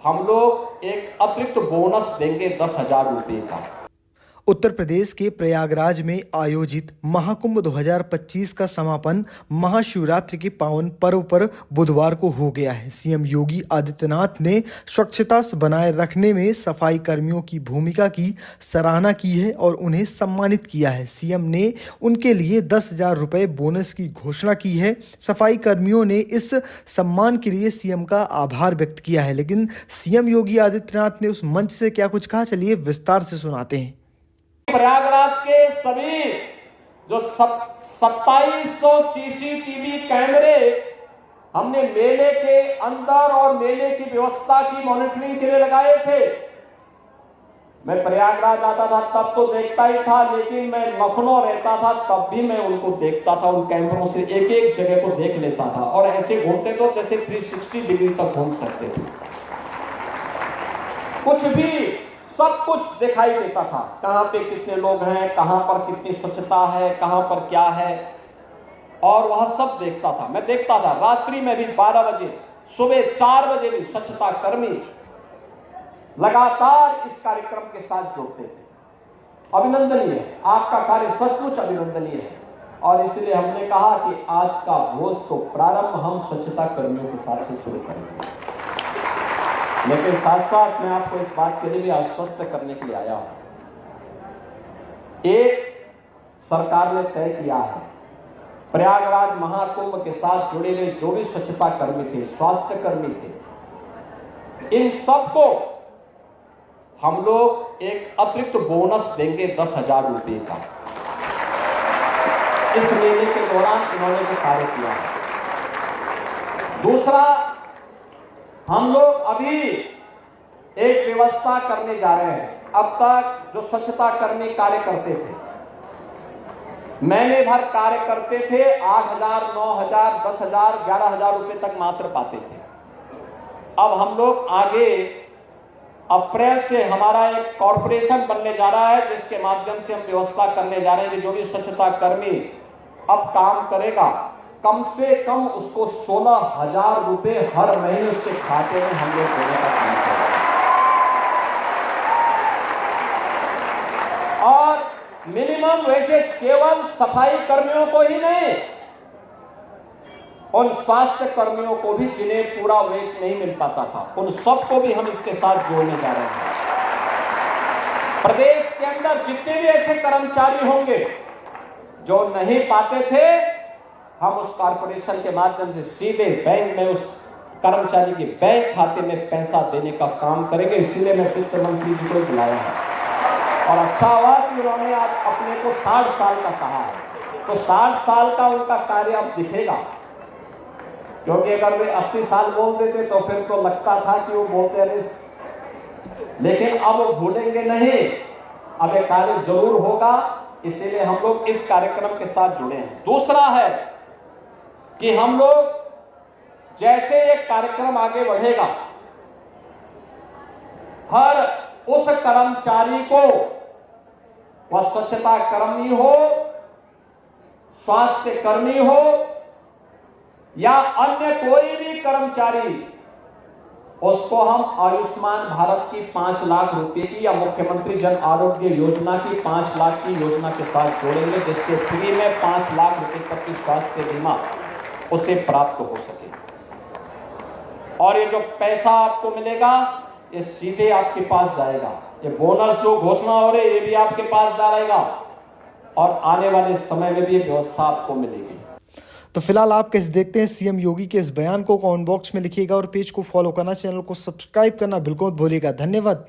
हम लोग एक अतिरिक्त बोनस देंगे 10,000 रुपये का। उत्तर प्रदेश के प्रयागराज में आयोजित महाकुंभ 2025 का समापन महाशिवरात्रि के पावन पर्व पर बुधवार को हो गया है। सीएम योगी आदित्यनाथ ने स्वच्छता बनाए रखने में सफाई कर्मियों की भूमिका की सराहना की है और उन्हें सम्मानित किया है। सीएम ने उनके लिए 10,000 रुपये बोनस की घोषणा की है। सफाई कर्मियों ने इस सम्मान के लिए सीएम का आभार व्यक्त किया है। लेकिन सीएम योगी आदित्यनाथ ने उस मंच से क्या कुछ कहा, चलिए विस्तार से सुनाते हैं। प्रयागराज के सभी जो 2700 सीसीटीवी कैमरे हमने मेले के अंदर और मेले की व्यवस्था की मॉनिटरिंग के लिए लगाए थे। मैं प्रयागराज आता था तब तो देखता ही था, लेकिन मैं लखनऊ रहता था तब भी मैं उनको देखता था। उन कैमरों से एक एक जगह को देख लेता था और ऐसे घूमते तो जैसे 360 डिग्री तक घूम सकते थे। कुछ भी सब कुछ दिखाई देता था, कहां पे कितने लोग हैं, कहां पर कितनी स्वच्छता है, कहां पर क्या है, और वह सब देखता था। मैं देखता था रात्रि में भी 12 बजे, सुबह 4 बजे भी स्वच्छता कर्मी लगातार इस कार्यक्रम के साथ जुड़ते थे। अभिनंदनीय है, आपका कार्य सचमुच अभिनंदनीय है और इसलिए हमने कहा कि आज का भोज तो प्रारंभ हम स्वच्छता कर्मियों के साथ से शुरू करेंगे। लेकिन साथ साथ मैं आपको इस बात के लिए भी आश्वस्त करने के लिए आया हूं। एक सरकार ने तय किया है, प्रयागराज महाकुंभ के साथ जुड़े हुए जो भी स्वच्छता कर्मी थे, स्वास्थ्य कर्मी थे, इन सबको हम लोग एक अतिरिक्त बोनस देंगे 10,000 रुपये का। इस मेले के दौरान इन्होंने जो कार्य किया है। दूसरा, हम लोग अभी एक व्यवस्था करने जा रहे हैं। अब तक जो स्वच्छता कर्मी कार्य करते थे, महीने भर कार्य करते थे, 8,000, 9,000, 10,000, 11,000 रुपए तक मात्र पाते थे। अब हम लोग आगे अप्रैल से हमारा एक कॉर्पोरेशन बनने जा रहा है, जिसके माध्यम से हम व्यवस्था करने जा रहे हैं कि जो भी स्वच्छता कर्मी अब काम करेगा, कम से कम उसको 16,000 रुपए हर महीने उसके खाते में हम लोग देने का काम करेंगे। और मिनिमम वेजेस केवल सफाई कर्मियों को ही नहीं, उन स्वास्थ्य कर्मियों को भी जिन्हें पूरा वेज नहीं मिल पाता था, उन सबको भी हम इसके साथ जोड़ने जा रहे हैं। प्रदेश के अंदर जितने भी ऐसे कर्मचारी होंगे जो नहीं पाते थे, हम उस कॉर्पोरेशन के माध्यम से सीधे बैंक में उस कर्मचारी के बैंक खाते में पैसा देने का काम करेंगे। इसीलिए मैं वित्त मंत्री जी को बुलाया है और अच्छा हुआ कि उन्होंने आज अपने को 60 साल का कहा है, तो 60 साल का उनका कार्य अब दिखेगा। क्योंकि अगर वे 80 साल बोल देते तो फिर तो लगता था कि वो बोलते रहे, लेकिन अब वो भूलेंगे नहीं, अब ये कार्य जरूर होगा। इसीलिए हम लोग इस कार्यक्रम के साथ जुड़े हैं। दूसरा है कि हम लोग जैसे ये कार्यक्रम आगे बढ़ेगा, हर उस कर्मचारी को, वह स्वच्छता कर्मी हो, स्वास्थ्य कर्मी हो या अन्य कोई भी कर्मचारी, उसको हम आयुष्मान भारत की 5 लाख रुपए की या मुख्यमंत्री जन आरोग्य योजना की 5 लाख की योजना के साथ जोड़ेंगे, जिससे फ्री में 5 लाख रुपए तक की स्वास्थ्य बीमा उसे प्राप्त हो सके। और ये जो पैसा आपको मिलेगा, ये सीधे आपके पास जाएगा। ये बोनस जो घोषणा हो रही है, ये भी आपके पास जाएगा और आने वाले समय में भी ये व्यवस्था आपको मिलेगी। तो फिलहाल आप कैसे देखते हैं सीएम योगी के इस बयान को? कमेंट बॉक्स में लिखिएगा और पेज को फॉलो करना, चैनल को सब्सक्राइब करना बिल्कुल मत भूलिएगा। धन्यवाद।